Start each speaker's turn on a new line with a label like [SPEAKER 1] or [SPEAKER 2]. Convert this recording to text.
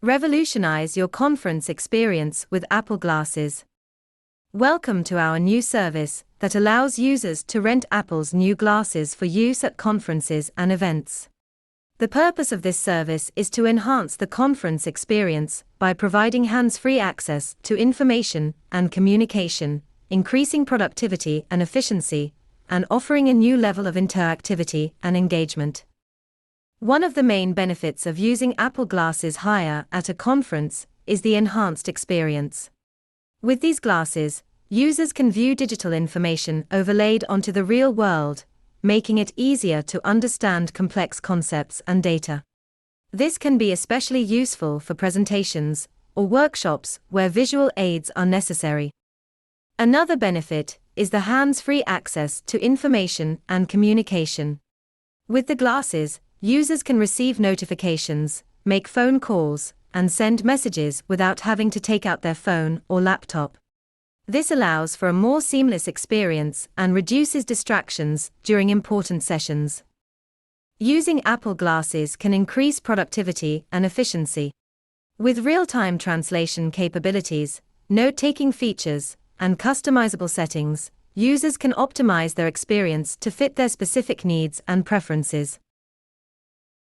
[SPEAKER 1] Revolutionize your conference experience with Apple Glasses. Welcome to our new service that allows users to rent Apple's new glasses for use at conferences and events. The purpose of this service is to enhance the conference experience by providing hands-free access to information and communication, increasing productivity and efficiency, and offering a new level of interactivity and engagement. One of the main benefits of using Apple Glasses higher at a conference is the enhanced experience. With these glasses, users can view digital information overlaid onto the real world, making it easier to understand complex concepts and data. This can be especially useful for presentations or workshops where visual aids are necessary. Another benefit is the hands-free access to information and communication. With the glasses, users can receive notifications, make phone calls, and send messages without having to take out their phone or laptop. This allows for a more seamless experience and reduces distractions during important sessions. Using Apple Glasses can increase productivity and efficiency. With real-time translation capabilities, note-taking features, and customizable settings, users can optimize their experience to fit their specific needs and preferences.